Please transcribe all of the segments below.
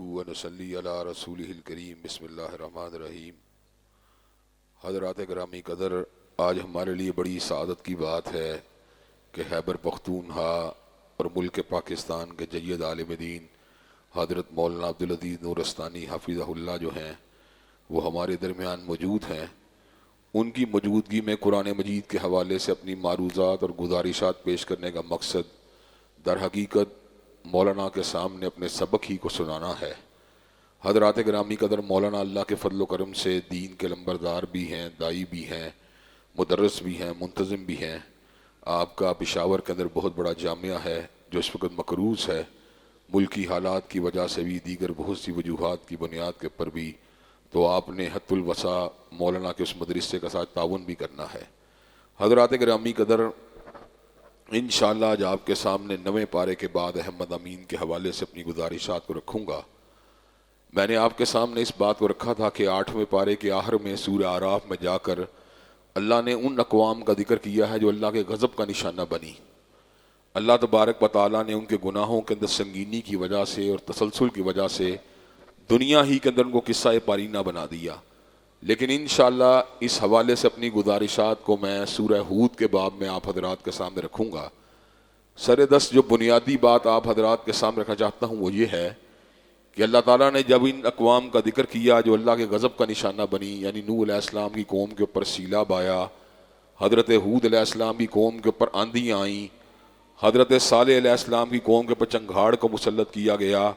ونصلی علی رسولہ الکریم بسم اللہ الرحمن الرحیم۔ حضرات گرامی قدر، آج ہمارے لیے بڑی سعادت کی بات ہے کہ خیبر پختونخوا اور ملک پاکستان کے جید عالم دین حضرت مولانا عبدالعزیز نورستانی حفظہ اللہ جو ہیں وہ ہمارے درمیان موجود ہیں۔ ان کی موجودگی میں قرآن مجید کے حوالے سے اپنی معروضات اور گزارشات پیش کرنے کا مقصد در حقیقت مولانا کے سامنے اپنے سبق ہی کو سنانا ہے۔ حضرات گرامی قدر، مولانا اللہ کے فضل و کرم سے دین کے لمبردار بھی ہیں، دائی بھی ہیں، مدرس بھی ہیں، منتظم بھی ہیں۔ آپ کا پشاور کے اندر بہت بڑا جامعہ ہے جو اس وقت مقروض ہے، ملکی حالات کی وجہ سے بھی، دیگر بہت سی وجوہات کی بنیاد کے اوپر بھی، تو آپ نے حت الوسع مولانا کے اس مدرسے کا ساتھ تعاون بھی کرنا ہے۔ حضرات گرامی قدر، انشاءاللہ آج آپ کے سامنے 9ویں پارے کے بعد احمد امین کے حوالے سے اپنی گزارشات کو رکھوں گا۔ میں نے آپ کے سامنے اس بات کو رکھا تھا کہ 8ویں پارے کے آخر میں سورہ اعراف میں جا کر اللہ نے ان اقوام کا ذکر کیا ہے جو اللہ کے غضب کا نشانہ بنی۔ اللہ تبارک و تعالیٰ نے ان کے گناہوں کے اندر سنگینی کی وجہ سے اور تسلسل کی وجہ سے دنیا ہی کے اندر ان کو قصہ پارینہ بنا دیا۔ لیکن انشاءاللہ اس حوالے سے اپنی گزارشات کو میں سورہ ہود کے باب میں آپ حضرات کے سامنے رکھوں گا۔ سر دست جو بنیادی بات آپ حضرات کے سامنے رکھنا چاہتا ہوں وہ یہ ہے کہ اللہ تعالیٰ نے جب ان اقوام کا ذکر کیا جو اللہ کے غضب کا نشانہ بنی، یعنی نوح علیہ السلام کی قوم کے اوپر سیلاب آیا، حضرت ہود علیہ السلام کی قوم کے اوپر آندھیاں آئیں، حضرت صالح علیہ السلام کی قوم کے اوپر چنگھاڑ کو مسلط کیا گیا،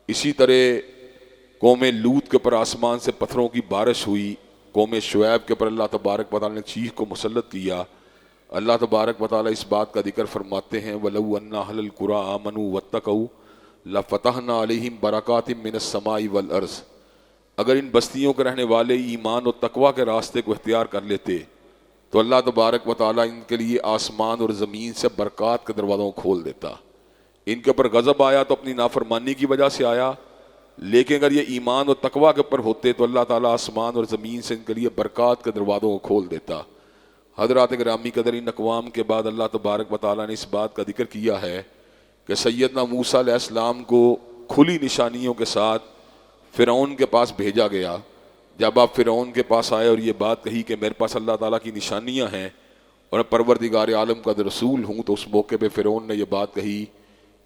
اسی طرح قوم لوط کے اوپر آسمان سے پتھروں کی بارش ہوئی، قوم شعیب کے اوپر اللہ تبارک و تعالیٰ نے چیخ کو مسلط کیا۔ اللہ تبارک و تعالیٰ اس بات کا ذکر فرماتے ہیں وَلَوْ أَنَّ أَهْلَ الْقُرَىٰ آمَنُوا وَاتَّقَوْا لَفَتَحْنَا عَلَيْهِمْ بَرَكَاتٍ مِّنَ السَّمَاءِ وَالْأَرْضِ۔ اگر ان بستیوں کے رہنے والے ایمان و تقوی کے راستے کو اختیار کر لیتے تو اللہ تبارک و تعالیٰ ان کے لیے آسمان اور زمین سے برکات کے دروازوں کو کھول دیتا۔ ان کے اوپر غضب آیا تو اپنی نافرمانی کی وجہ سے آیا، لیکن اگر یہ ایمان و تقوی کے اوپر ہوتے تو اللہ تعالیٰ آسمان اور زمین سے ان کے لیے برکات کے دروازوں کو کھول دیتا۔ حضرات گرامی قدر، ان اقوام کے بعد اللہ تبارک و تعالیٰ نے اس بات کا ذکر کیا ہے کہ سیدنا موسیٰ علیہ السلام کو کھلی نشانیوں کے ساتھ فرعون کے پاس بھیجا گیا۔ جب آپ فرعون کے پاس آئے اور یہ بات کہی کہ میرے پاس اللہ تعالیٰ کی نشانیاں ہیں اور میں پروردگار عالم کا رسول ہوں، تو اس موقع پہ فرعون نے یہ بات کہی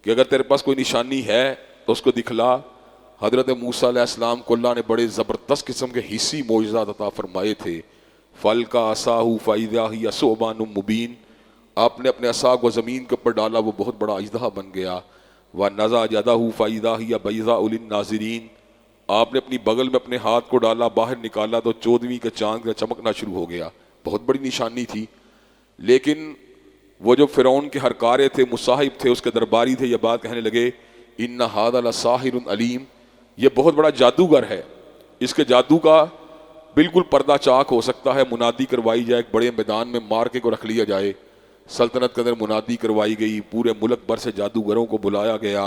کہ اگر تیرے پاس کوئی نشانی ہے تو اس کو دکھلا۔ حضرت موسیٰ علیہ السلام کو اللہ نے بڑے زبردست قسم کے حسی معجزات عطا فرمائے تھے۔ فَأَلْقَىٰ عَصَاهُ فَإِذَا هِيَ ثُعْبَانٌ مُّبِينٌ، آپ نے اپنے عصا کو زمین کے اوپر ڈالا، وہ بہت بڑا اژدہا بن گیا۔ وَنَزَعَ يَدَهُ فَإِذَا هِيَ بَيْضَاءُ لِلنَّاظِرِينَ، آپ نے اپنی بغل میں اپنے ہاتھ کو ڈالا، باہر نکالا تو 14ویں کے چاند کا چمکنا شروع ہو گیا۔ بہت بڑی نشانی تھی۔ لیکن وہ جو فرعون کے ہرکارے تھے، مصاحب تھے، اس کے درباری تھے، یہ بات کہنے لگے إِنَّ هَٰذَا لَسَاحِرٌ عَلِيمٌ، یہ بہت بڑا جادوگر ہے، اس کے جادو کا بالکل پردہ چاک ہو سکتا ہے۔ منادی کروائی جائے، ایک بڑے میدان میں مارکے کو رکھ لیا جائے، سلطنت کے اندر منادی کروائی گئی، پورے ملک بھر سے جادوگروں کو بلایا گیا،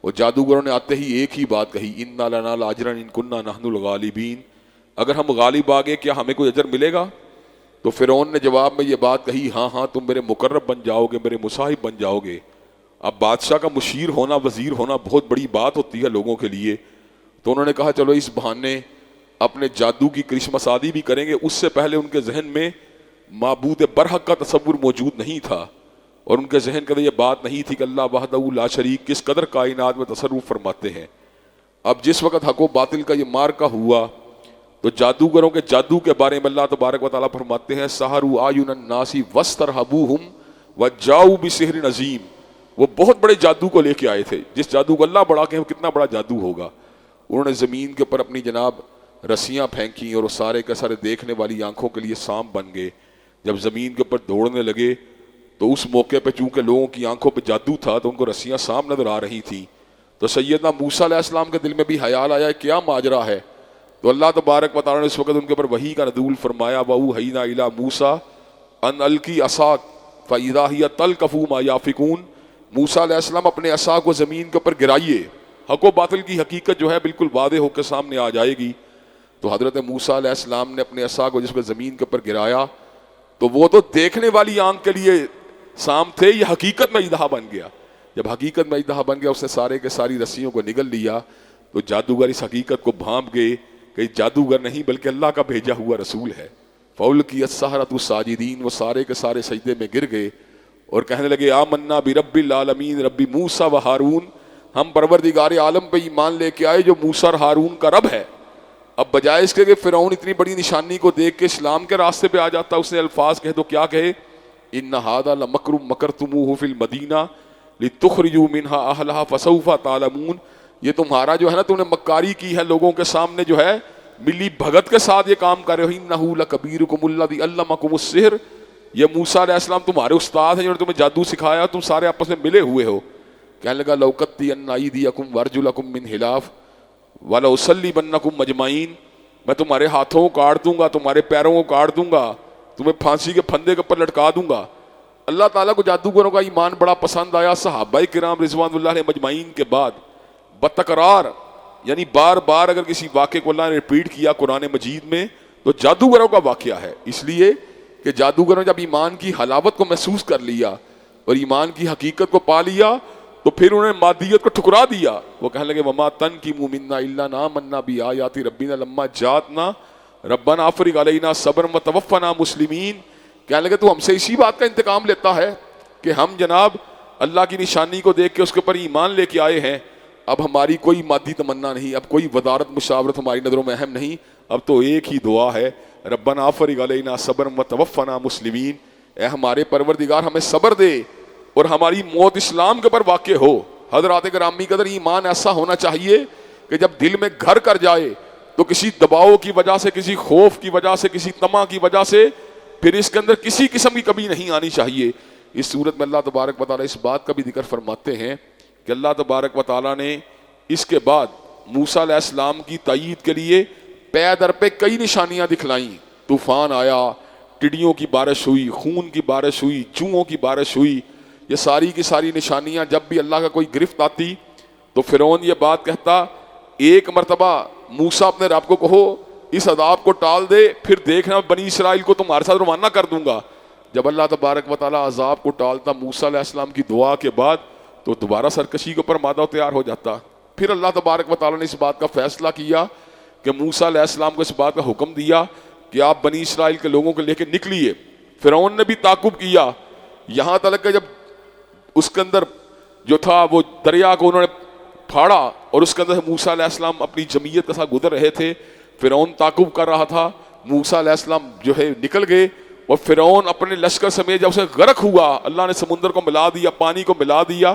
اور جادوگروں نے آتے ہی ایک ہی بات کہی إِنَّا لَنَا لَأَجْرًا إِن كُنَّا نَحْنُ الْغَالِبِينَ، اگر ہم غالب آ گئے کیا ہمیں کوئی اجر ملے گا؟ تو فرعون نے جواب میں یہ بات کہی، ہاں ہاں تم میرے مقرب بن جاؤ گے، میرے مصاحب بن جاؤ گے۔ اب بادشاہ کا مشیر ہونا، وزیر ہونا بہت بڑی بات ہوتی ہے لوگوں کے لیے، تو انہوں نے کہا چلو اس بہانے اپنے جادو کی کرشمہ سازی بھی کریں گے۔ اس سے پہلے ان کے ذہن میں معبود برحق کا تصور موجود نہیں تھا، اور ان کے ذہن کے اندر یہ بات نہیں تھی کہ اللہ وحدہ لا شریک کس قدر کائنات میں تصرف فرماتے ہیں۔ اب جس وقت حق و باطل کا یہ مارکہ ہوا تو جادوگروں کے جادو کے بارے میں اللہ تبارک و تعالیٰ فرماتے ہیں سحروا اعین الناس واسترہبوہم وجاؤوا بسحر عظیم، وہ بہت بڑے جادو کو لے کے آئے تھے، جس جادو کو اللہ بڑا کہ کتنا بڑا جادو ہوگا۔ انہوں نے زمین کے اوپر اپنی جناب رسیاں پھینکی اور وہ سارے کے سارے دیکھنے والی آنکھوں کے لیے سانپ بن گئے۔ جب زمین کے اوپر دوڑنے لگے تو اس موقع پہ چونکہ لوگوں کی آنکھوں پہ جادو تھا تو ان کو رسیاں سانپ نظر آ رہی تھیں، تو سیدنا موسیٰ علیہ السلام کے دل میں بھی خیال آیا کیا ماجرا ہے، تو اللہ تبارک و تعالیٰ نے اس وقت ان کے اوپر وحی کا نزول فرمایا وَأَوْحَيْنَا إِلَىٰ مُوسَىٰ أَنْ أَلْقِ عَصَاكَ فَإِذَا هِيَ تَلْقَفُ مَا يَأْفِكُونَ، موسیٰ علیہ السلام اپنے عصا کو زمین کے اوپر گرائیے، حق و باطل کی حقیقت جو ہے بالکل واضح ہو کے سامنے آ جائے گی۔ تو حضرت موسیٰ علیہ السلام نے اپنے عصا کو جس کو زمین کے اوپر گرایا تو وہ تو دیکھنے والی آنکھ کے لیے سانپ تھے، یہ حقیقت میں اژدہا بن گیا۔ جب حقیقت میں اژدہا بن گیا، اس نے سارے کے ساری رسیوں کو نگل لیا، تو جادوگر اس حقیقت کو بھانپ گئے کہ جادوگر نہیں بلکہ اللہ کا بھیجا ہوا رسول ہے. فَأُلْقِيَ السَّحَرَةُ ساجدین، وہ سارے کے سارے سجدے میں گر گئے اور کہنے لگے آمنا برب العالمین رب موسیٰ و ہارون، ہم پروردگار عالم پہ ایمان لے کے آئے جو موسیٰ اور ہارون کا رب ہے. اب بجائے اس کے کہ فرعون اتنی بڑی نشانی کو دیکھ کے اسلام کے راستے پہ آ جاتا، اس نے الفاظ کہے تو کیا کہے؟ ان ھذا لمکر مکرتموہ فی المدینہ لتخرجوا منہا اہلہا فسوف تعلمون، یہ تمہارا جو ہے نا تم نے مکاری کی ہے لوگوں کے سامنے جو ہے ملی بھگت کے ساتھ یہ کام کر رہے ہو. انہ لکبیرکم الذی علمکم السحر، یہ موسیٰ علیہ السلام تمہارے استاد ہیں جنہوں نے تمہیں جادو سکھایا، تم سارے آپس میں ملے ہوئے ہو. کہنے لگا لوقطعن ایدیکم وارجلکم من خلاف وَلَأُصَلِّبَنَّكُمْ مَجْمَعِينَ، میں تمہارے ہاتھوں کو کاٹ دوں گا، تمہارے پیروں کو کاٹ دوں گا، تمہیں پھانسی کے پھندے کے اوپر لٹکا دوں گا. اللہ تعالیٰ کو جادوگروں کا ایمان بڑا پسند آیا. صحابہ کرام رضوان اللہ علیہ مجمعین کے بعد بتکرار یعنی بار بار اگر کسی واقعے کو اللہ نے ریپیٹ کیا قرآن مجید میں تو جادوگروں کا واقعہ ہے، اس لیے کہ جادوگروں جب ایمان کی حلاوت کو محسوس کر لیا اور ایمان کی حقیقت کو پا لیا تو پھر انہوں نے مادیت کو ٹھکرا دیا. وہ کہنے لگے وما تنقموا منا الا ان آمنا بآیات ربنا لما جاءتنا ربنا افرغ علینا صبرا وتوفنا مسلمین. کہنے لگے تو ہم سے اسی بات کا انتقام لیتا ہے کہ ہم جناب اللہ کی نشانی کو دیکھ کے اس کے اوپر ایمان لے کے آئے ہیں، اب ہماری کوئی مادی تمنا نہیں، اب کوئی وزارت مشاورت ہماری نظروں میں اہم نہیں، اب تو ایک ہی دعا ہے ربنا افرغ علینا صبرا وتوفنا مسلمین، اے ہمارے پروردگار ہمیں صبر دے اور ہماری موت اسلام کے اوپر واقع ہو. حضرات گرامی قدر ایمان ایسا ہونا چاہیے کہ جب دل میں گھر کر جائے تو کسی دباؤ کی وجہ سے، کسی خوف کی وجہ سے، کسی طمع کی وجہ سے پھر اس کے اندر کسی قسم کی کمی نہیں آنی چاہیے. اس صورت میں اللہ تبارک و تعالیٰ اس بات کا بھی ذکر فرماتے ہیں کہ اللہ تبارک و تعالیٰ نے اس کے بعد موسیٰ علیہ السلام کی تائید کے لیے پے در پہ کئی نشانیاں دکھلائیں. طوفان آیا، ٹڈیوں کی بارش ہوئی، خون کی بارش ہوئی، چوہوں کی بارش ہوئی. یہ ساری کی ساری نشانیاں جب بھی اللہ کا کوئی گرفت آتی تو فرعون یہ بات کہتا ایک مرتبہ موسیٰ اپنے رب کو کہو اس عذاب کو ٹال دے، پھر دیکھنا بنی اسرائیل کو تمہارے ساتھ روانہ کر دوں گا. جب اللہ تبارک و تعالیٰ عذاب کو ٹالتا موسیٰ علیہ السلام کی دعا کے بعد تو دوبارہ سرکشی کے اوپر مادہ تیار ہو جاتا. پھر اللہ تبارک و تعالیٰ نے اس بات کا فیصلہ کیا کہ موسیٰ علیہ السلام کو اس بات کا حکم دیا کہ آپ بنی اسرائیل کے لوگوں کو لے کے نکلیے. فرعون نے بھی تعاقب کیا، یہاں تک کہ جب اس کے اندر جو تھا وہ دریا کو انہوں نے پھاڑا اور اس کے اندر موسیٰ علیہ السلام اپنی جمعیت کے ساتھ گزر رہے تھے، فرعون تعاقب کر رہا تھا. موسیٰ علیہ السلام جو ہے نکل گئے اور فرعون اپنے لشکر سمیت جب اسے غرق ہوا، اللہ نے سمندر کو ملا دیا، پانی کو ملا دیا،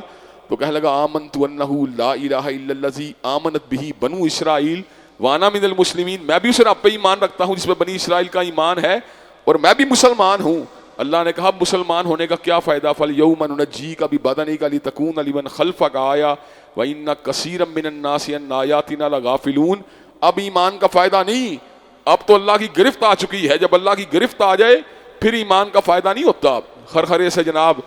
تو کہنے لگا آمنت انہ لا الہ الا الذی آمنت بہ بنو اسرائیل وانا من المسلمین، میں بھی اس رب پہ ایمان رکھتا ہوں جس پہ بنی اسرائیل کا ایمان ہے اور میں بھی مسلمان ہوں. اللہ نے کہا مسلمان ہونے کا کیا فائدہ؟ فَالْيَوْمَ نُنَجِّيكَ بِبَدَنِكَ لِتَكُونَ لِمَنْ خَلْفَكَ آیَةً وَإِنَّ كَثِيرًا مِّنَ النَّاسِ عَنْ آیَاتِنَا لَغَافِلُونَ. اب ایمان کا فائدہ نہیں، اب تو اللہ کی گرفت آ چکی ہے. جب اللہ کی گرفت آ جائے پھر ایمان کا فائدہ نہیں ہوتا. خرخرے سے جناب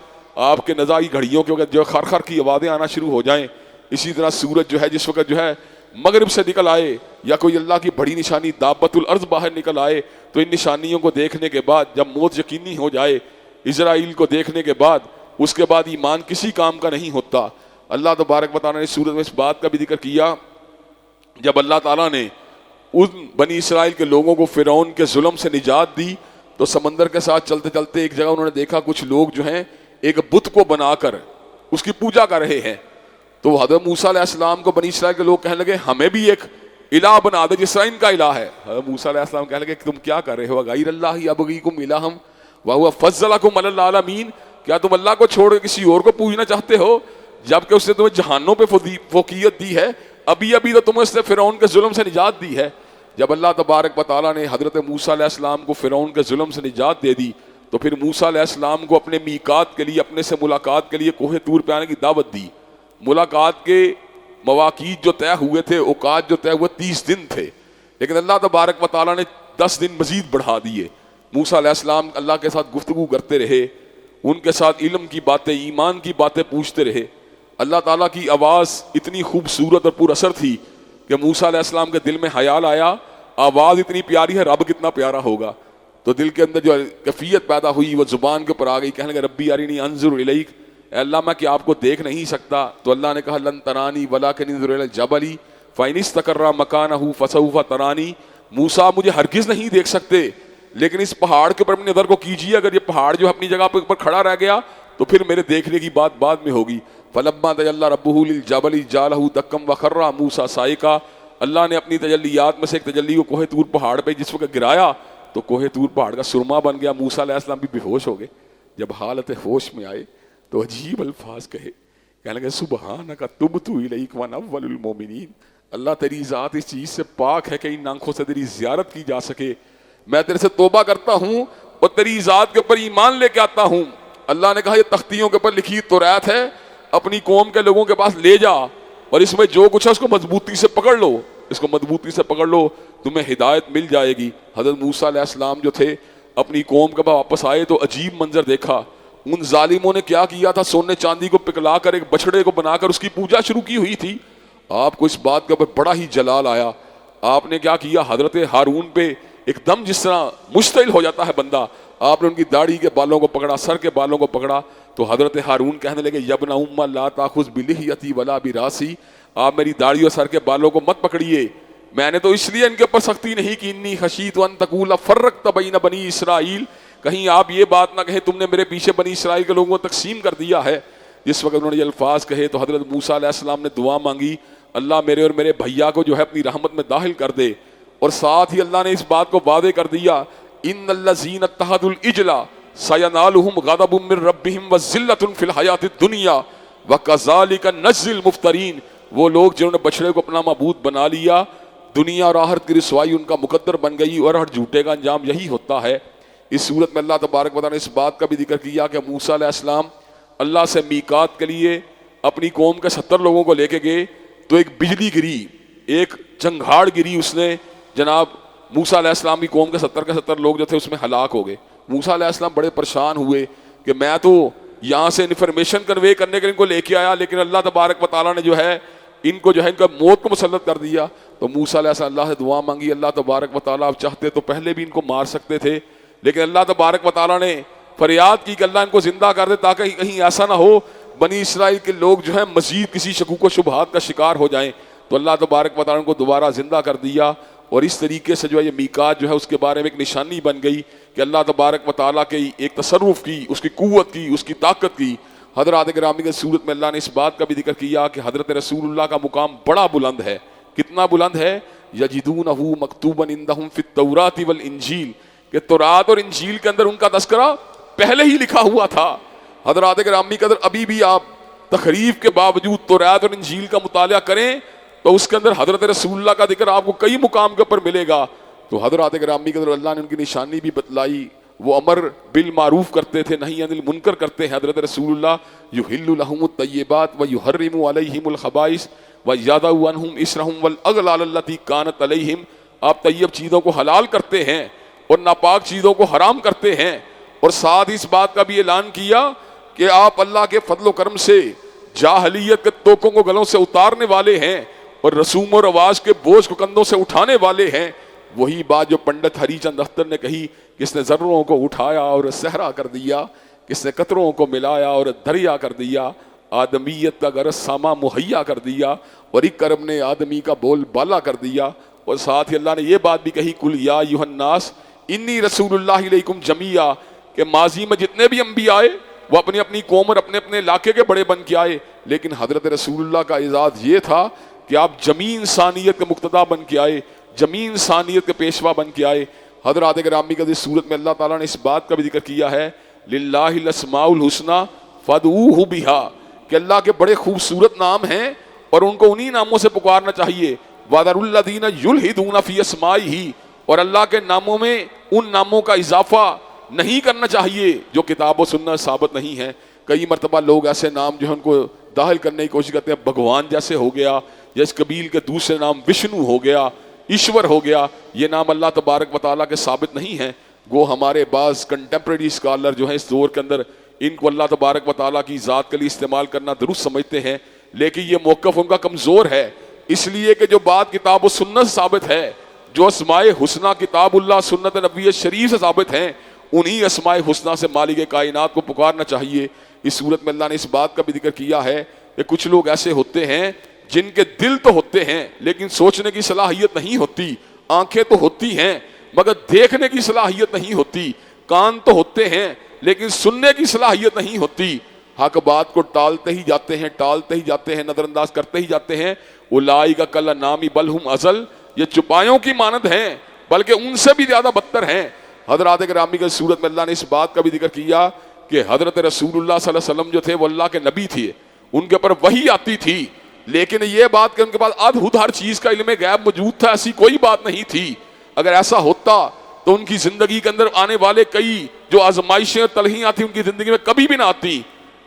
آپ کے نزاعی گھڑیوں کے وقت جو خرخر کی آوازیں آنا شروع ہو جائیں، اسی طرح سورج جو ہے جس وقت جو ہے مغرب سے نکل آئے یا کوئی اللہ کی بڑی نشانی دابت الارض باہر نکل آئے، تو ان نشانیوں کو دیکھنے کے بعد جب موت یقینی ہو جائے، اسرائیل کو دیکھنے کے بعد اس کے بعد ایمان کسی کام کا نہیں ہوتا. اللہ تبارک و تعالیٰ نے سورت میں اس بات کا بھی ذکر کیا جب اللہ تعالیٰ نے ان بنی اسرائیل کے لوگوں کو فرعون کے ظلم سے نجات دی تو سمندر کے ساتھ چلتے چلتے ایک جگہ انہوں نے دیکھا کچھ لوگ جو ہیں ایک بت کو بنا کر اس کی پوجا کر رہے ہیں. تو حضرت موسیٰ علیہ السلام کو بنی اسرائیل کے لوگ کہنے لگے ہمیں بھی ایک الہ بنا دے جس طرح ان کا الہ ہے. حضرت موسیٰ علیہ السلام کہنے لگے تم کیا کر رہے ہو؟ غیر اللہ ابغیکم الہا وہو فضلکم علی العالمین، کیا تم اللہ کو چھوڑ کے کسی اور کو پوجنا چاہتے ہو جبکہ اس نے تمہیں جہانوں پہ فوقیت دی ہے؟ ابھی تو تمہیں اس نے فرعون کے ظلم سے نجات دی ہے. جب اللہ تبارک و تعالیٰ نے حضرت موسیٰ علیہ السلام کو فرعون کے ظلم سے نجات دے دی تو پھر موسیٰ علیہ السلام کو اپنے میقات کے لیے، اپنے سے ملاقات کے لیے کوہ طور پہ آنے کی دعوت دی. ملاقات کے مواقیت جو طے ہوئے تھے، اوقات جو طے ہوئے 30 دن تھے، لیکن اللہ تبارک و تعالیٰ نے 10 دن مزید بڑھا دیے. موسیٰ علیہ السلام اللہ کے ساتھ گفتگو کرتے رہے، ان کے ساتھ علم کی باتیں، ایمان کی باتیں پوچھتے رہے. اللہ تعالیٰ کی آواز اتنی خوبصورت اور پر اثر تھی کہ موسیٰ علیہ السلام کے دل میں خیال آیا آواز اتنی پیاری ہے، رب کتنا پیارا ہوگا. تو دل کے اندر جو کیفیت پیدا ہوئی وہ زبان کے اوپر آ گئی، کہنے لگے ربی ارنی انظر الیک، اے اللہ میں کہ آپ کو دیکھ نہیں سکتا. تو اللہ نے کہا لن ترانی ولکن انظر الی الجبل فَإِنِ اسْتَقَرَّ مَكَانَهُ فَسَوْفَ تَرَانِي، موسیٰ مجھے ہرگز نہیں دیکھ سکتے، لیکن اس پہاڑ کے اوپر اپنی نظر کو کیجیے، اگر یہ پہاڑ جو اپنی جگہ پر کھڑا رہ گیا تو پھر میرے دیکھنے کی بات بعد میں ہوگی۔ فَلَمَّا تَجَلَّىٰ رَبُّهُ لِلْجَبَلِ جَعَلَهُ دَكًّا وَخَرَّ مُوسَىٰ صَعِقًا، اللہ نے اپنی تجلیات میں سے ایک تجلی کو کوہ طور پہاڑ پہ جس وقت گرایا تو کوہ طور پہاڑ کا سرما بن گیا، موسیٰ علیہ السلام بھی بے ہوش ہو گئے۔ جب حالت ہوش میں آئے تو عجیب الفاظ کہے، کہنے لگے سبحانک تبت الیک وانا اول المومنین، اللہ تیری ذات اس چیز سے پاک ہے کہ ان آنکھوں سے تیری زیارت کی جا سکے، میں تیرے سے توبہ کرتا ہوں اور تیری ذات کے اوپر ایمان لے کے آتا ہوں۔ اللہ نے کہا یہ تختیوں کے اوپر لکھی توریت ہے، اپنی قوم کے لوگوں کے پاس لے جا اور اس میں جو کچھ ہے اس کو مضبوطی سے پکڑ لو، اس کو مضبوطی سے پکڑ لو، تمہیں ہدایت مل جائے گی۔ حضرت موسیٰ علیہ السلام جو تھے اپنی قوم کے بعد واپس آئے تو عجیب منظر دیکھا، ان ظالموں نے کیا کیا تھا، سونے چاندی کو پکلا کر ایک بچڑے کو بنا کر اس کی پوجا شروع کی ہوئی تھی۔ آپ کو اس بات کے اوپر بڑا ہی جلال آیا، آپ نے کیا کیا، حضرت ہارون پہ ایک دم جس طرح مشتعل ہو جاتا ہے بندہ، آپ نے ان کی داڑھی کے بالوں کو پکڑا، سر کے بالوں کو پکڑا تو حضرت ہارون کہنے لگے یبن ام لا تاخذ بلحیتی ولا براسی، آپ میری داڑھی اور سر کے بالوں کو مت پکڑیے، میں نے تو اس لیے ان کے اوپر سختی نہیں کی، انی خشیت ان تقول فرقت بین بنی اسرائیل، کہیں آپ یہ بات نہ کہیں تم نے میرے پیچھے بنی اسرائیل کے لوگوں کو تقسیم کر دیا ہے۔ جس وقت انہوں نے یہ الفاظ کہے تو حضرت موسیٰ علیہ السلام نے دعا مانگی، اللہ میرے اور میرے بھیا کو جو ہے اپنی رحمت میں داخل کر دے، اور ساتھ ہی اللہ نے اس بات کو واضح کر دیا ان الذین اتخذوا العجل سینالہم غضب من ربہم وذلۃ فی الحیاۃ الدنیا وکذالک نجزی المفترین، وہ لوگ جنہوں نے بچڑے کو اپنا معبود بنا لیا، دنیا اور آخرت کی رسوائی ان کا مقدر بن گئی، اور ہر جھوٹے کا انجام یہی ہوتا ہے۔ اس صورت میں اللہ تبارک و تعالیٰ نے اس بات کا بھی ذکر کیا کہ موسیٰ علیہ السلام اللہ سے میقات کے لیے اپنی قوم کے 70 لوگوں کو لے کے گئے تو ایک بجلی گری، ایک چنگھاڑ گری، اس نے جناب موسیٰ علیہ السلام کی قوم کے 70 لوگ جو تھے اس میں ہلاک ہو گئے۔ موسیٰ علیہ السلام بڑے پریشان ہوئے کہ میں تو یہاں سے انفارمیشن کنوے کرنے کے ان کو لے کے آیا، لیکن اللہ تبارک و تعالیٰ نے جو ہے ان کو جو ہے ان کا موت کو مسلط کر دیا۔ تو موسیٰ علیہ السلام اللہ سے دعا مانگی، اللہ تبارک و تعالیٰ آپ چاہتے تو پہلے بھی ان کو مار سکتے تھے، لیکن اللہ تبارک و تعالیٰ نے فریاد کی کہ اللہ ان کو زندہ کر دے تاکہ کہیں ایسا نہ ہو بنی اسرائیل کے لوگ جو ہیں مزید کسی شکوک و شبہات کا شکار ہو جائیں۔ تو اللہ تبارک و تعالیٰ نے ان کو دوبارہ زندہ کر دیا، اور اس طریقے سے جو ہے یہ میقات جو ہے اس کے بارے میں ایک نشانی بن گئی کہ اللہ تبارک و تعالیٰ کے ایک تصرف کی، اس کی قوت کی، اس کی طاقت کی۔ حضرات گرامی کی صورت میں اللہ نے اس بات کا بھی ذکر کیا کہ حضرت رسول اللہ کا مقام بڑا بلند ہے۔ کتنا بلند ہے؟ یجدونہ مکتوبا عندہم فی التوراۃ والانجیل، کہ تورات اور انجیل کے اندر ان کا تذکرہ پہلے ہی لکھا ہوا تھا۔ حضرات گرامی قدر ابھی بھی آپ تخریف کے باوجود تورات اور انجیل کا مطالعہ کریں تو اس کے اندر حضرت رسول اللہ کا ذکر آپ کو کئی مقام کے اوپر ملے گا۔ تو حضرات گرامی قدر اللہ نے ان کی نشانی بھی بتلائی، وہ امر بالمعروف کرتے تھے، نہی عن المنکر کرتے ہیں حضرت رسول اللہ، یحل لہم الطیبات ویحرم علیہم الخبائث ویضع عنہم اصرہم والاغلال التی کانت علیہم، آپ طیب چیزوں کو حلال کرتے ہیں اور ناپاک چیزوں کو حرام کرتے ہیں، اور ساتھ اس بات کا بھی اعلان کیا کہ آپ اللہ کے فضل و کرم سے جاہلیت کے توقوں کو گلوں سے اتارنے والے ہیں اور رسوم و رواج کے بوجھ کو کندھوں سے اٹھانے والے ہیں۔ وہی بات جو پنڈت ہری چند اختر نے کہی، کس نے ذروں کو اٹھایا اور صحرا کر دیا، کس نے قطروں کو ملایا اور دریا کر دیا، آدمیت کا غرض ساما مہیا کر دیا، اور ایک کرم نے آدمی کا بول بالا کر دیا۔ اور ساتھ ہی اللہ نے یہ بات بھی کہی کل یا ایھا الناس انی رسول اللہ الیکم جمیعا، کہ ماضی میں جتنے بھی انبیاء آئے وہ اپنی اپنی قوم اور اپنے اپنے علاقے کے بڑے بن کے آئے، لیکن حضرت رسول اللہ کا اعزاز یہ تھا کہ آپ جمی انسانیت کے مقتدا بن کے آئے، جمی انسانیت کے پیشوا بن کے آئے۔ حضرات گرامی کا اس صورت میں اللہ تعالیٰ نے اس بات کا بھی ذکر کیا ہے للہ الاسماء الحسنی فادعوہ بہا، کہ اللہ کے بڑے خوبصورت نام ہیں اور ان کو انہی ناموں سے پکارنا چاہیے۔ وَذَرُوا الَّذِينَ يُلْحِدُونَ فِي أَسْمَائِهِ، اور اللہ کے ناموں میں ان ناموں کا اضافہ نہیں کرنا چاہیے جو کتاب و سنت ثابت نہیں ہے۔ کئی مرتبہ لوگ ایسے نام جو ہیں ان کو داخل کرنے کی کوشش کرتے ہیں، بھگوان جیسے ہو گیا، یا اس قبیل کے دوسرے نام وشنو ہو گیا، ایشور ہو گیا، یہ نام اللہ تبارک و تعالیٰ کے ثابت نہیں ہیں۔ گو ہمارے بعض کنٹمپریری اسکالر جو ہیں اس دور کے اندر ان کو اللہ تبارک و تعالیٰ کی ذات کے لیے استعمال کرنا درست سمجھتے ہیں، لیکن یہ موقف ان کا کمزور ہے، اس لیے کہ جو بات کتاب و سنت ثابت ہے، جو اسماء حسنہ کتاب اللہ سنت نبوی شریف سے ثابت ہیں، انہی اسماء حسنہ سے مالک کائنات کو پکارنا چاہیے۔ اس صورت میں اللہ نے اس بات کا بھی ذکر کیا ہے کہ کچھ لوگ ایسے ہوتے ہیں جن کے دل تو ہوتے ہیں لیکن سوچنے کی صلاحیت نہیں ہوتی، آنکھیں تو ہوتی ہیں مگر دیکھنے کی صلاحیت نہیں ہوتی، کان تو ہوتے ہیں لیکن سننے کی صلاحیت نہیں ہوتی، حق بات کو ٹالتے ہی جاتے ہیں، نظر انداز کرتے ہی جاتے ہیں۔ اولئک کالانعام بل ہم اضل، یہ چوپایوں کی مانند ہیں بلکہ ان سے بھی زیادہ بدتر ہیں۔ حضرات گرامی کی صورت میں اللہ نے اس بات کا بھی ذکر کیا کہ حضرت رسول اللہ صلی اللہ علیہ وسلم جو تھے وہ اللہ کے نبی تھے، ان کے اوپر وحی آتی تھی، لیکن یہ بات کہ ان کے پاس ادھد ہر چیز کا علم غیب موجود تھا، ایسی کوئی بات نہیں تھی۔ اگر ایسا ہوتا تو ان کی زندگی کے اندر آنے والے کئی جو آزمائشیں اور تلخیاں تھیں ان کی زندگی میں کبھی بھی نہ آتی۔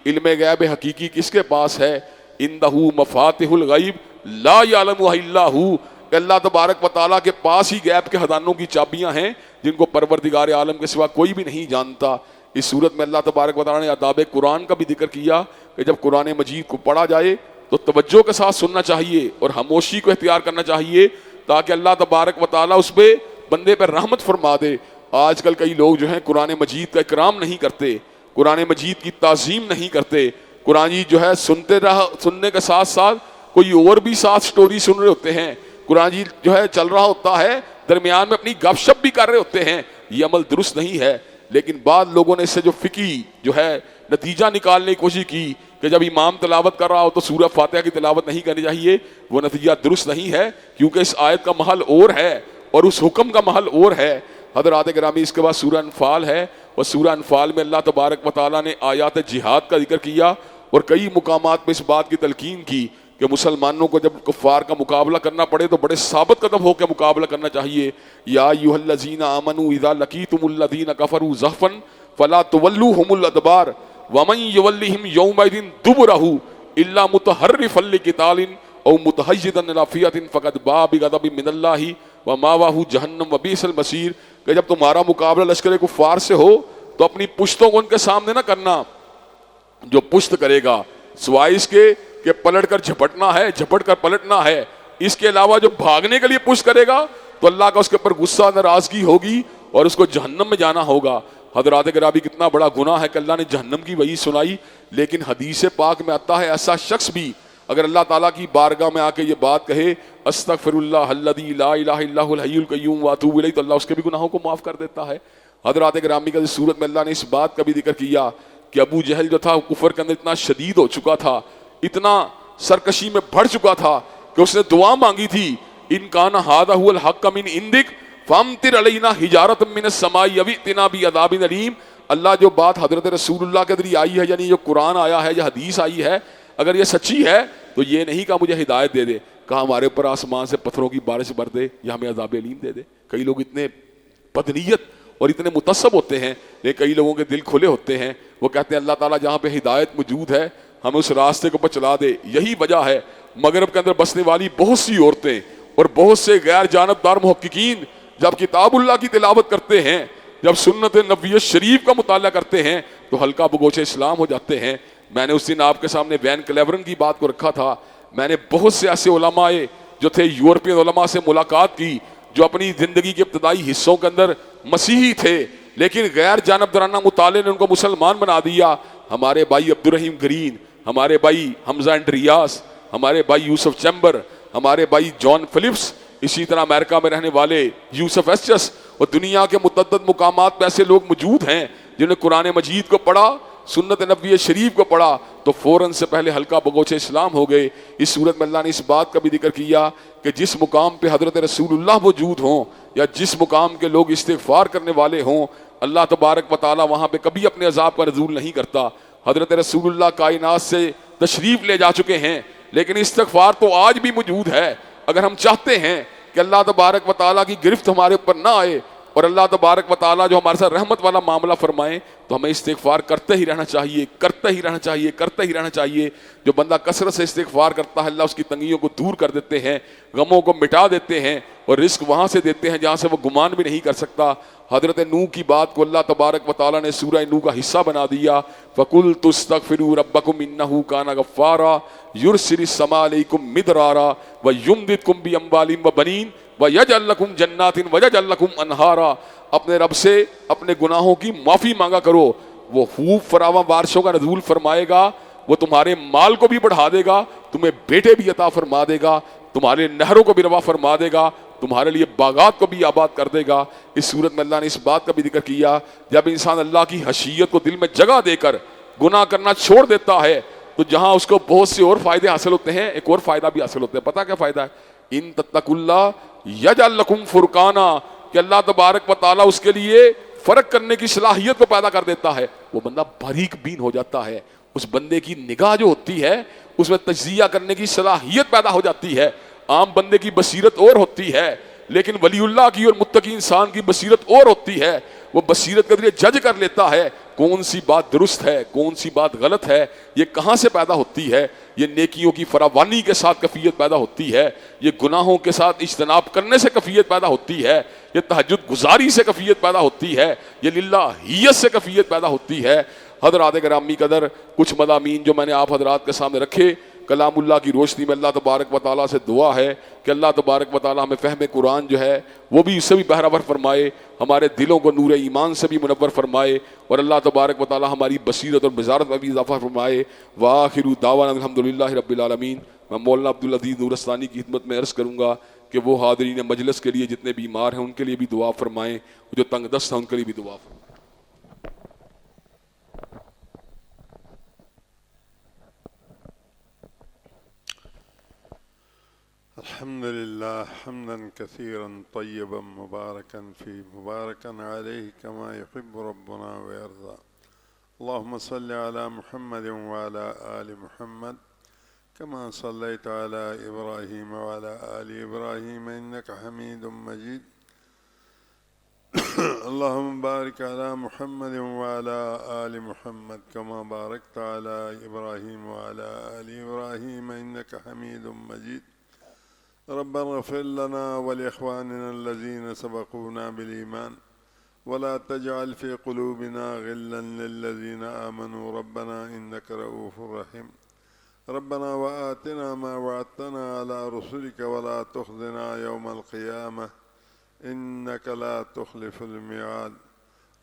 علم غیب حقیقی کس کے پاس ہے؟ عندہ مفاتح الغیب لا یعلمها الا ہو، کہ اللہ تبارک و تعالیٰ کے پاس ہی غیب کے خزانوں کی چابیاں ہیں جن کو پروردگار عالم کے سوا کوئی بھی نہیں جانتا۔ اس صورت میں اللہ تبارک و تعالیٰ نے آداب قرآن کا بھی ذکر کیا کہ جب قرآن مجید کو پڑھا جائے تو توجہ کے ساتھ سننا چاہیے اور خاموشی کو اختیار کرنا چاہیے تاکہ اللہ تبارک و تعالیٰ اس پہ بندے پر رحمت فرما دے۔ آج کل کئی لوگ جو ہیں قرآن مجید کا اکرام نہیں کرتے، قرآن مجید کی تعظیم نہیں کرتے، قرآن جو ہے سننے کے ساتھ ساتھ کوئی اور بھی ساتھ سٹوری سن رہے ہوتے ہیں، قرآن جو ہے چل رہا ہوتا ہے، درمیان میں اپنی گپ شپ بھی کر رہے ہوتے ہیں۔ یہ عمل درست نہیں ہے، لیکن بعض لوگوں نے اس سے جو فقہی جو ہے نتیجہ نکالنے کی کوشش کی کہ جب امام تلاوت کر رہا ہو تو سورہ فاتحہ کی تلاوت نہیں کرنی چاہیے، وہ نتیجہ درست نہیں ہے، کیونکہ اس آیت کا محل اور ہے اور اس حکم کا محل اور ہے۔ حضرات گرامی اس کے بعد سورہ انفال ہے، اور سورہ انفال میں اللہ تبارک و تعالیٰ نے آیات جہاد کا ذکر کیا اور کئی مقامات پہ اس بات کی تلقین کی کہ مسلمانوں کو جب کفار کا مقابلہ کرنا پڑے تو بڑے ثابت قدم ہو کے مقابلہ کرنا چاہیے۔ یا ایھا الذین آمنوا اذا لقیتم الذین کفروا زحفا فلا تولوهم الادبار ومن یولہم یومئذ دبرہ الا متحرفا لقتال او متحیزا الی فئۃ فقد باء بغضب من اللہ ومأواہ جہنم وبئس المصیر، کہ جب تمہارا مقابلہ لشکر کفار سے ہو تو اپنی پشتوں کو ان کے سامنے نہ کرنا، جو پشت کرے گا سوائے اس کے کہ پلٹ کر جھپٹنا ہے، جھپٹ کر پلٹنا ہے، اس کے علاوہ جو بھاگنے کے لیے پشت کرے گا تو اللہ کا اس کے اوپر غصہ ناراضگی ہوگی اور اس کو جہنم میں جانا ہوگا۔ حضرات گرامی کتنا بڑا گناہ ہے کہ اللہ نے جہنم کی وعید سنائی، لیکن حدیث پاک میں آتا ہے ایسا شخص بھی اگر اللہ تعالیٰ کی بارگاہ میں آ کے یہ بات کہے استغفر اللہ الذی لا الہ الا هو الحی القیوم واتوب الیہ، تو اللہ اس کے بھی گناہوں کو معاف کر دیتا ہے۔ حضرات گرامی کا اس صورت میں اللہ نے اس بات کا بھی ذکر کیا کہ ابو جہل جو تھا کفر کے اندر اتنا شدید ہو چکا تھا، اتنا سرکشی میں بڑھ چکا تھا کہ اس نے دعا مانگی تھی ان کان ھذا ھو الحق من عندک فامطر علینا حجارۃ من السماء او ائتنا بعذاب الیم۔ اللہ جو بات حضرت رسول اللہ کے ذریعے آئی ہے، یعنی جو قرآن آیا ہے یا حدیث آئی ہے، اگر یہ سچی ہے تو یہ نہیں کہا مجھے ہدایت دے دے، کہا ہمارے اوپر آسمان سے پتھروں کی بارش بر دے یا ہمیں عذاب علیم دے دے۔ کئی لوگ اتنے بدنیت اور اتنے متعصب ہوتے ہیں، لیکن کئی لوگوں کے دل کھلے ہوتے ہیں، وہ کہتے ہیں اللہ تعالیٰ جہاں پہ ہدایت موجود ہے ہمیں اس راستے کو پر چلا دے۔ یہی وجہ ہے مغرب کے اندر بسنے والی بہت سی عورتیں اور بہت سے غیر جانبدار محققین جب کتاب اللہ کی تلاوت کرتے ہیں، جب سنت نبوی شریف کا مطالعہ کرتے ہیں تو ہلکا بگوش اسلام ہو جاتے ہیں۔ میں نے اس دن آپ کے سامنے وین کلیورن کی بات کو رکھا تھا، میں نے بہت سے ایسے علماء جو تھے یورپین علماء سے ملاقات کی جو اپنی زندگی کے ابتدائی حصوں کے اندر مسیحی تھے، لیکن غیر جانبدارانہ مطالعے نے ان کو مسلمان بنا دیا۔ ہمارے بھائی عبد الرحیم گرین، ہمارے بھائی حمزہ انڈریاس، ہمارے بھائی یوسف چیمبر، ہمارے بھائی جان فلپس، اسی طرح امریکہ میں رہنے والے یوسف ایسچس، اور دنیا کے متعدد مقامات پہ ایسے لوگ موجود ہیں جنہوں نے قرآن مجید کو پڑھا، سنت نبوی شریف کو پڑھا تو فوراً سے پہلے ہلکا بگوچے اسلام ہو گئے۔ اس صورت میں اللہ نے اس بات کا بھی ذکر کیا کہ جس مقام پہ حضرت رسول اللہ موجود ہوں یا جس مقام کے لوگ استغفار کرنے والے ہوں، اللہ تبارک و تعالیٰ وہاں پہ کبھی اپنے عذاب کا نزول نہیں کرتا۔ حضرت رسول اللہ کائنات سے تشریف لے جا چکے ہیں، لیکن استغفار تو آج بھی موجود ہے۔ اگر ہم چاہتے ہیں کہ اللہ تبارک و تعالیٰ کی گرفت ہمارے اوپر نہ آئے اور اللہ تبارک و تعالیٰ جو ہمارے ساتھ رحمت والا معاملہ فرمائیں تو ہمیں استغفار کرتے ہی رہنا چاہیے، کرتے ہی رہنا چاہیے، کرتے ہی رہنا چاہیے۔ جو بندہ کثرت سے استغفار کرتا ہے اللہ اس کی تنگیوں کو دور کر دیتے ہیں، غموں کو مٹا دیتے ہیں اور رزق وہاں سے دیتے ہیں جہاں سے وہ گمان بھی نہیں کر سکتا۔ حضرت نوح کی بات کو اللہ تبارک و تعالیٰ نے سورہ نوح کا حصہ بنا دیا، فَقُلْتُ اسْتَغْفِرُوا رَبَّكُمْ إِنَّهُ كَانَ غَفَّارًا يُرْسِلِ السَّمَاءَ عَلَيْكُمْ مِدْرَارًا وَيُمْدِدْكُمْ بِأَمْوَالٍ وَبَنِينَ وَيَجْعَلْ لَكُمْ جَنَّاتٍ وَيَجْعَلْ لَكُمْ أَنْهَارًا۔ اپنے رب سے اپنے گناہوں کی معافی مانگا کرو، وہ خوب فراواں بارشوں کا نزول فرمائے گا، وہ تمہارے مال کو بھی بڑھا دے گا، تمہیں بیٹے بھی عطا فرما دے گا، تمہارے نہروں کو بھی روا فرما دے گا، تمہارے لیے باغات کو بھی آباد کر دے گا۔ اس صورت میں اللہ نے اس بات کا بھی ذکر کیا، جب انسان اللہ کی خشیت کو دل میں جگہ دے کر گناہ کرنا چھوڑ دیتا ہے تو جہاں اس کو بہت سے اور فائدے حاصل ہوتے ہیں، ایک اور فائدہ بھی حاصل ہوتا ہے۔ پتہ کیا فائدہ ہے؟ ان تتقوا اللہ یجعل لکم فرقانا، کہ اللہ تبارک و تعالیٰ اس کے لیے فرق کرنے کی صلاحیت کو پیدا کر دیتا ہے۔ وہ بندہ باریک بین ہو جاتا ہے، اس بندے کی نگاہ جو ہوتی ہے اس میں تجزیہ کرنے کی صلاحیت پیدا ہو جاتی ہے۔ عام بندے کی بصیرت اور ہوتی ہے، لیکن ولی اللہ کی اور متقی انسان کی بصیرت اور ہوتی ہے۔ وہ بصیرت کے ذریعے جج کر لیتا ہے کون سی بات درست ہے، کون سی بات غلط ہے، یہ کہاں سے پیدا ہوتی ہے۔ یہ نیکیوں کی فراوانی کے ساتھ کیفیت پیدا ہوتی ہے، یہ گناہوں کے ساتھ اجتناب کرنے سے کیفیت پیدا ہوتی ہے، یہ تہجد گزاری سے کیفیت پیدا ہوتی ہے، یہ للہیت سے کیفیت پیدا ہوتی ہے۔ حضرات گرامی قدر، کچھ مضامین جو میں نے آپ حضرات کے سامنے رکھے، کلام اللہ کی روشنی میں اللہ تبارک و تعالیٰ سے دعا ہے کہ اللہ تبارک و تعالیٰ ہمیں فہم قرآن جو ہے وہ بھی اس سے بھی بہرور فرمائے، ہمارے دلوں کو نور ایمان سے بھی منور فرمائے، اور اللہ تبارک و تعالیٰ ہماری بصیرت اور بصارت میں بھی اضافہ فرمائے۔ وآخر دعوانا الحمدللہ رب العالمین۔ میں مولانا عبدالعزیز نورستانی کی خدمت میں عرض کروں گا کہ وہ حاضرین مجلس کے لیے جتنے بیمار ہیں ان کے لیے بھی دعا فرمائیں، جو تنگ دست ہیں ان کے لیے بھی دعا فرمائیں۔ الحمد لله حمدا كثيرا طيبا مباركا فيه مباركا عليه كما يحب ربنا ويرضى. اللهم صل على محمد وعلى آل محمد كما صليت على إبراهيم وعلى آل إبراهيم إنك حميد مجيد. اللهم بارك على محمد وعلى آل محمد كما باركت على إبراهيم وعلى آل إبراهيم إنك حميد مجيد. ربنا اغفر لنا ولإخواننا الذين سبقونا بالإيمان ولا تجعل في قلوبنا غلا للذين آمنوا ربنا إنك رؤوف رحيم. ربنا وآتنا ما وعدتنا على رسلك ولا تخزنا يوم القيامة إنك لا تخلف الميعاد.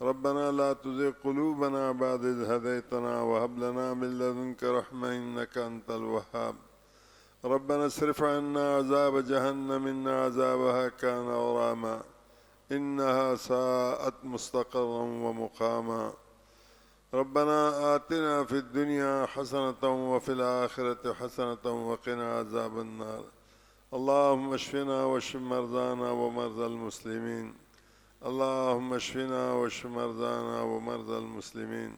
ربنا لا تزغ قلوبنا بعد إذ هديتنا وهب لنا من لدنك رحمة إنك أنت الوهاب. ربنا اصرف عنا عذاب جهنم إن عذابها كان غراما إنها ساءت مستقرا ومقاما. ربنا آتنا في الدنيا حسنة وفي الآخرة حسنة وقنا عذاب النار. اللهم اشفنا واشف مرضانا ومرضى المسلمين. اللهم اشفنا واشف مرضانا ومرضى المسلمين.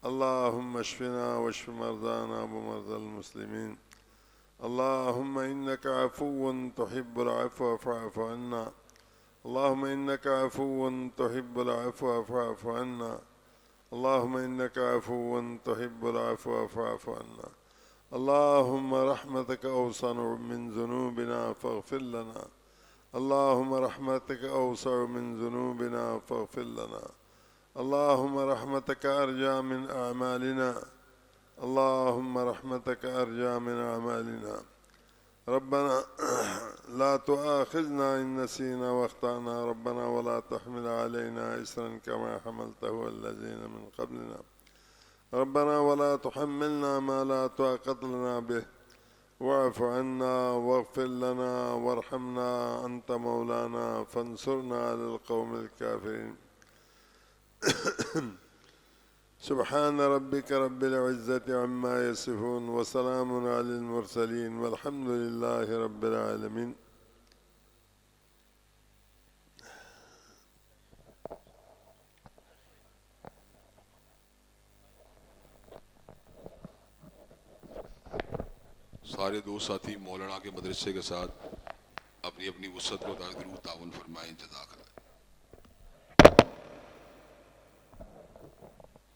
اللهم اشفنا واشف مرضانا ومرضى المسلمين. اللهم إنك عفو تحب العفو فاعف عنا. اللهم إنك عفو تحب العفو فاعف عنا. اللهم إنك عفو تحب العفو فاعف عنا. اللهم رحمتك أوسع من ذنوبنا فاغفر لنا. اللهم رحمتك أوسع من ذنوبنا فاغفر لنا. اللهم رحمتك أرجى من أعمالنا. اللهم رحمتك أرجى من أعمالنا. ربنا لا تؤاخذنا إن نسينا واخطأنا ربنا ولا تحمل علينا إصرا كما حملته الذين من قبلنا. ربنا ولا تحملنا ما لا طاقة لنا به واعف عنا واغفر لنا وارحمنا أنت مولانا فانصرنا على القوم الكافرين. سبحان ربك رب العزة عما يصفون وسلام على المرسلين والحمد لله رب العالمين. سارے دوست ساتھی مولانا کے مدرسے کے ساتھ اپنی اپنی وسعت کو ضرور تعاون فرمائیں۔ جزاک اللہ۔